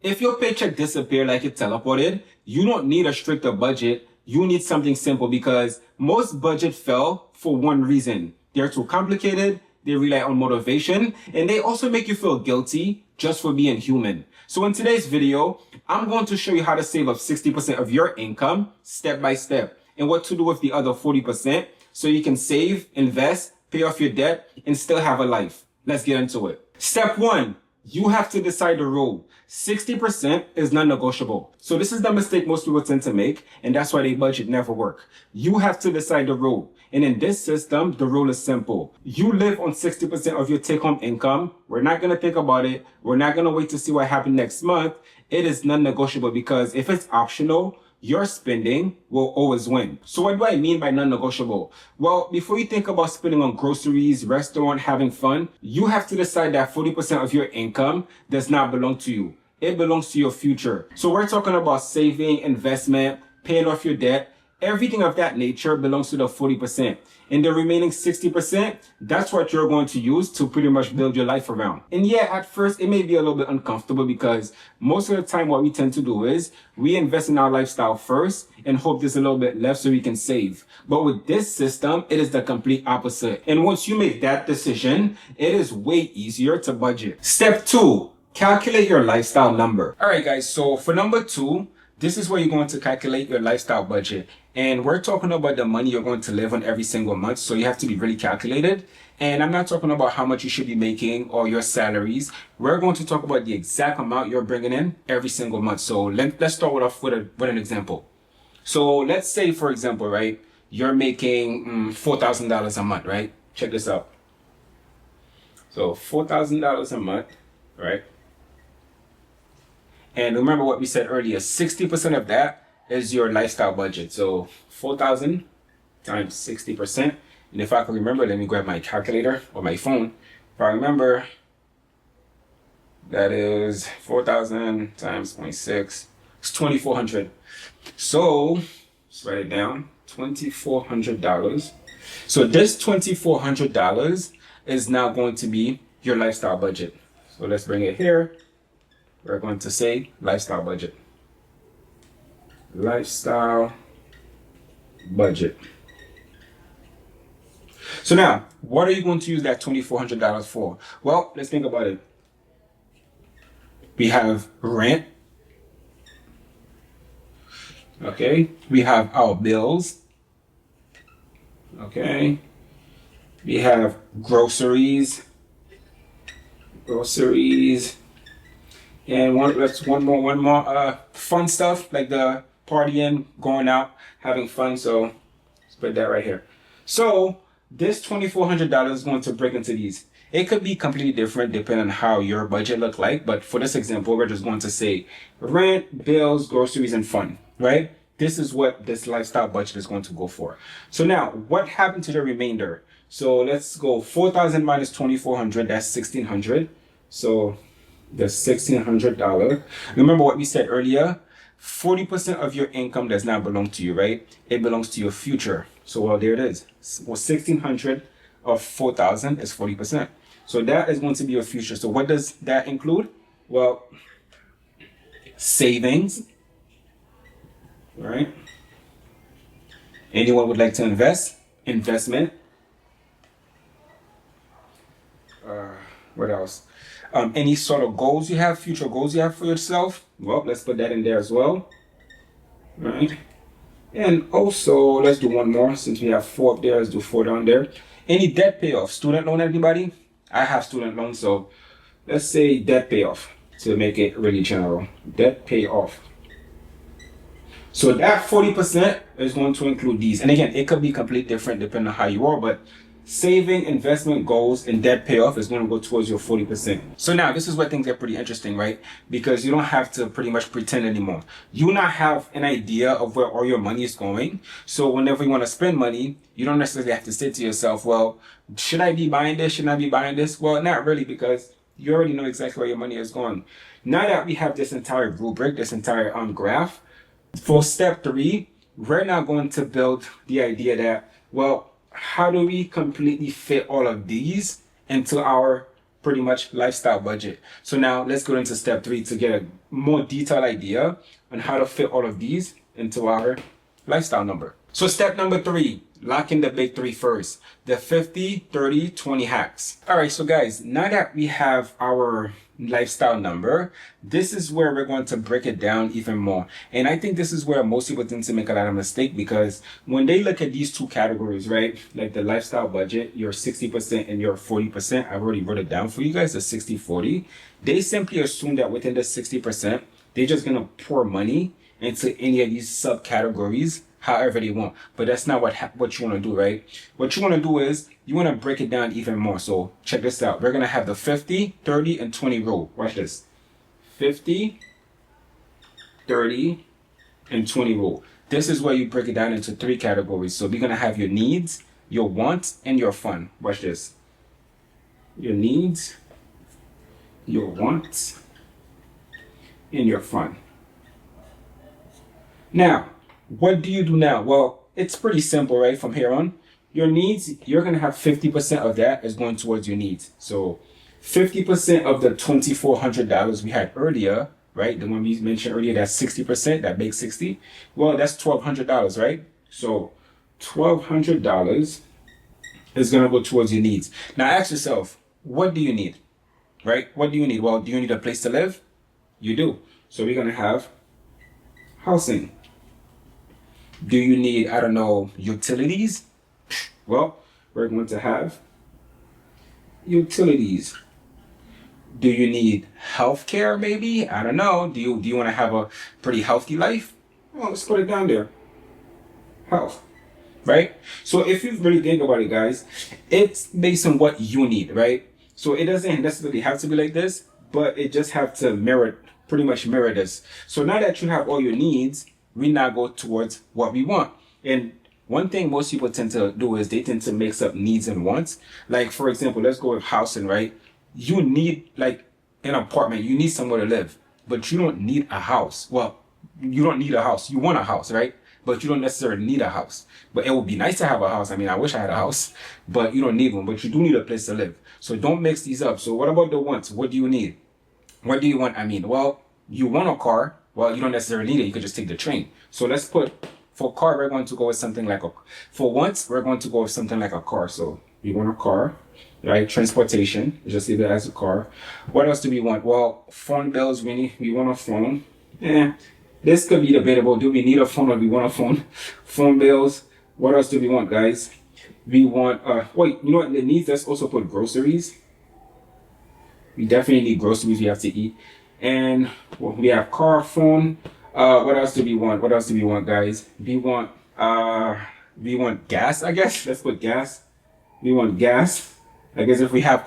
If your paycheck disappeared like it teleported, you don't need a stricter budget. You need something simple because most budgets fail for one reason. They're too complicated, they rely on motivation, and they also make you feel guilty just for being human. So in today's video, I'm going to show you how to save up 60% of your income step by step and what to do with the other 40% so you can save, invest, pay off your debt, and still have a life. Let's get into it. Step one, you have to decide the rule. 60% is non-negotiable. So this is the mistake most people tend to make, and that's why their budget never work. You have to decide the rule. And in this system, the rule is simple. You live on 60% of your take-home income. We're not going to think about it. We're not going to wait to see what happens next month. It is non-negotiable because if it's optional, your spending will always win. So what do I mean by non-negotiable? Well, before you think about spending on groceries, restaurant, having fun, you have to decide that 40% of your income does not belong to you. It belongs to your future. So we're talking about saving, investment, paying off your debt. Everything of that nature belongs to the 40%. And the remaining 60%, that's what you're going to use to pretty much build your life around. And yeah, at first, it may be a little bit uncomfortable because most of the time what we tend to do is we invest in our lifestyle first and hope there's a little bit left so we can save. But with this system, it is the complete opposite. And once you make that decision, it is way easier to budget. Step two, calculate your lifestyle number. All right, guys. So for number two, this is where you're going to calculate your lifestyle budget. And we're talking about the money you're going to live on every single month. So you have to be really calculated. And I'm not talking about how much you should be making or your salaries. We're going to talk about the exact amount you're bringing in every single month. So let's start off with an example. So let's say, for example, right, you're making $4,000 a month, right? Check this out. So $4,000 a month, right? And remember what we said earlier, 60% of that is your lifestyle budget. So 4,000 times 60%. And if I can remember, let me grab my calculator or my phone. If I remember, that is 4,000 times 0.6. It's 2,400. So let's write it down, $2,400. So this $2,400 is now going to be your lifestyle budget. So let's bring it here. We're going to say lifestyle budget. Lifestyle budget. So now, what are you going to use that $2,400 for? Well, let's think about it. We have rent. Okay. We have our bills. Okay. We have groceries. And one more fun stuff like the partying, going out, having fun. So let's put that right here. So this $2,400 is going to break into these. It could be completely different depending on how your budget look like. But for this example, we're just going to say rent, bills, groceries, and fun, right? This is what this lifestyle budget is going to go for. So now what happened to the remainder? So let's go 4,000 minus 2,400, that's 1,600. So the $1,600. Remember what we said earlier? 40% of your income does not belong to you, right? It belongs to your future. So well, there it is. Well, 1,600 of 4,000 is 40%. So that is going to be your future. So what does that include? Well, savings, right? Anyone would like to invest? Investment. What else? Any sort of goals you have, future goals you have for yourself? Well, let's put that in there as well. Right. And also, let's do one more since we have 4 up there. Let's do 4 down there. Any debt payoff? Student loan, anybody? I have student loan, so let's say debt payoff to make it really general. Debt payoff. So that 40% is going to include these. And again, it could be completely different depending on how you are, but saving, investment goals, and debt payoff is going to go towards your 40%. So now this is where things get pretty interesting, right? Because you don't have to pretty much pretend anymore. You now have an idea of where all your money is going. So whenever you want to spend money, you don't necessarily have to say to yourself, well, should I be buying this? Should I be buying this? Well, not really, because you already know exactly where your money is going. Now that we have this entire rubric, this entire graph, for step 3, we're now going to build the idea that, well, how do we completely fit all of these into our pretty much lifestyle budget. So now let's go into step 3 to get a more detailed idea on how to fit all of these into our lifestyle number. So step number 3, lock in the big 3 first, the 50, 30, 20 hacks. All right, so guys, now that we have our lifestyle number, this is where we're going to break it down even more. And I think this is where most people tend to make a lot of mistake, because when they look at these 2 categories, right, like the lifestyle budget, your 60% and your 40%, I've already wrote it down for you guys, the 60-40, they simply assume that within the 60%, they're just going to pour money into any of these subcategories however they want. But that's not what you want to do, right? What you want to do is you want to break it down even more. So check this out. We're going to have the 50, 30, and 20 rule. Watch this. 50, 30, and 20 rule. This is where you break it down into 3 categories. So we're going to have your needs, your wants, and your fun. Watch this. Your needs, your wants, and your fun. Now, what do you do now? Well, it's pretty simple, right? From here on, your needs, you're going to have 50% of that is going towards your needs. So 50% of the $2,400 we had earlier, right? The one we mentioned earlier, that's 60%, that makes 60. Well, that's $1,200, right? So $1,200 is going to go towards your needs. Now ask yourself, what do you need, right? What do you need? Well, do you need a place to live? You do. So we're going to have housing. Do you need, I don't know, utilities? Well, we're going to have utilities. Do you need healthcare maybe? I don't know. Do you want to have a pretty healthy life? Well, let's put it down there. Health. Right? So if you really think about it, guys, it's based on what you need, right? So it doesn't necessarily have to be like this, but it just have to pretty much mirror this. So now that you have all your needs, we now go towards what we want. And one thing most people tend to do is they tend to mix up needs and wants. Like, for example, let's go with housing, right? You need like an apartment. You need somewhere to live, but you don't need a house. Well, you don't need a house. You want a house, right? But you don't necessarily need a house. But it would be nice to have a house. I mean, I wish I had a house, but you don't need one. But you do need a place to live. So don't mix these up. So what about the wants? What do you need? What do you want? I mean, well, you want a car. Well, you don't necessarily need it. You could just take the train. So let's put, for car, we're going to go with something like for once, we're going to go with something like a car. So we want a car, right? Transportation, just leave it as a car. What else do we want? Well, phone bills, we want a phone. This could be debatable. Do we need a phone or do we want a phone? Phone bills. What else do we want, guys? We want, wait, you know what? The needs, let's also put groceries. We definitely need groceries. We have to eat. And well, we have car, phone. What else do we want? What else do we want, guys? We want gas, I guess. Let's put gas. We want gas. I guess if you have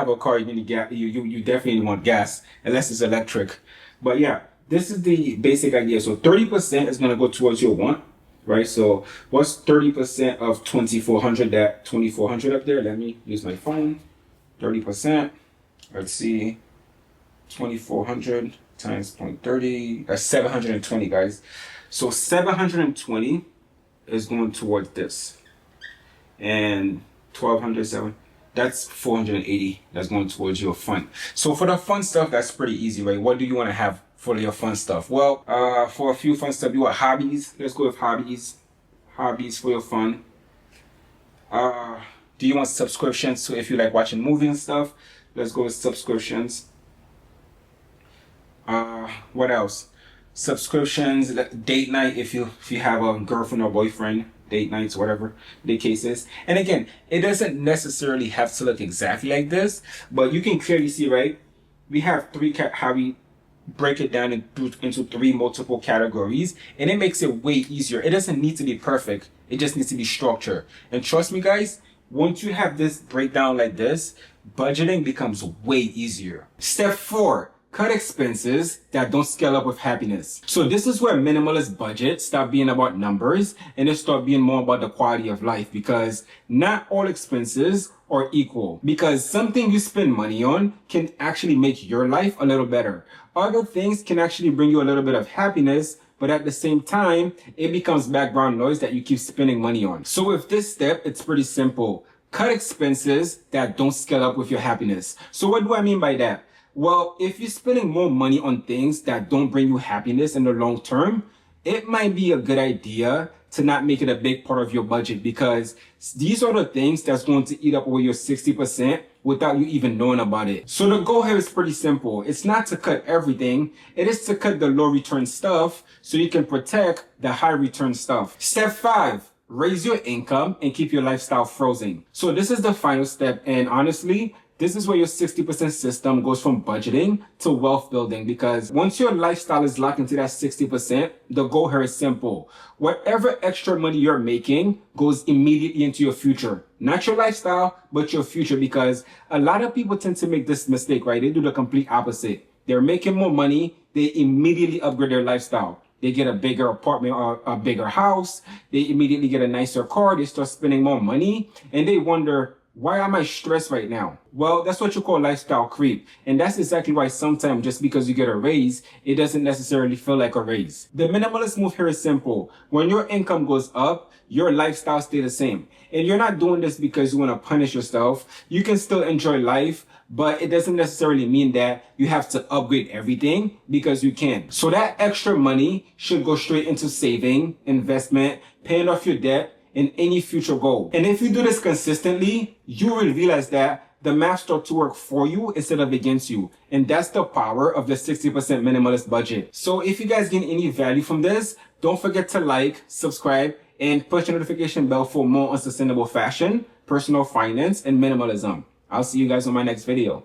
a car, you need gas. You definitely want gas, unless it's electric. But yeah, this is the basic idea. So 30% is gonna go towards your want, right? So what's 30% of 2,400? That 2,400 up there. Let me use my phone. 30%. Let's see. 2,400 times 0.30, that's 720, guys. So 720 is going towards this. And 1,207, that's 480, that's going towards your fun. So for the fun stuff, that's pretty easy, right? What do you want to have for your fun stuff? Well, for a few fun stuff, you want hobbies. Let's go with hobbies. Hobbies for your fun. Do you want subscriptions? So if you like watching movies and stuff, let's go with subscriptions. What else? Subscriptions, date night if you have a girlfriend or boyfriend, date nights, whatever the case is. And again, it doesn't necessarily have to look exactly like this, but you can clearly see, right? We have how we break it down into 3 multiple categories, and it makes it way easier. It doesn't need to be perfect. It just needs to be structured. And trust me, guys, once you have this breakdown like this, budgeting becomes way easier. Step 4. Cut expenses that don't scale up with happiness. So this is where minimalist budget stop being about numbers and it start being more about the quality of life, because not all expenses are equal, because something you spend money on can actually make your life a little better. Other things can actually bring you a little bit of happiness, but at the same time, it becomes background noise that you keep spending money on. So with this step, it's pretty simple. Cut expenses that don't scale up with your happiness. So what do I mean by that? Well, if you're spending more money on things that don't bring you happiness in the long term, it might be a good idea to not make it a big part of your budget, because these are the things that's going to eat up over your 60% without you even knowing about it. So the goal here is pretty simple. It's not to cut everything. It is to cut the low return stuff so you can protect the high return stuff. Step 5. Raise your income and keep your lifestyle frozen. So this is the final step, and honestly, this is where your 60% system goes from budgeting to wealth building, because once your lifestyle is locked into that 60%, the goal here is simple. Whatever extra money you're making goes immediately into your future. Not your lifestyle, but your future, because a lot of people tend to make this mistake, right? They do the complete opposite. They're making more money, they immediately upgrade their lifestyle. They get a bigger apartment or a bigger house. They immediately get a nicer car. They start spending more money and they wonder, why am I stressed right now? Well, that's what you call lifestyle creep. And that's exactly why sometimes just because you get a raise, it doesn't necessarily feel like a raise. The minimalist move here is simple. When your income goes up, your lifestyle stays the same. And you're not doing this because you want to punish yourself. You can still enjoy life, but it doesn't necessarily mean that you have to upgrade everything, because you can. So that extra money should go straight into saving, investment, paying off your debt, and any future goal. And if you do this consistently, you will realize that the math starts to work for you instead of against you. And that's the power of the 60% minimalist budget. So if you guys gain any value from this, don't forget to like, subscribe, and push the notification bell for more on sustainable fashion, personal finance, and minimalism. I'll see you guys on my next video.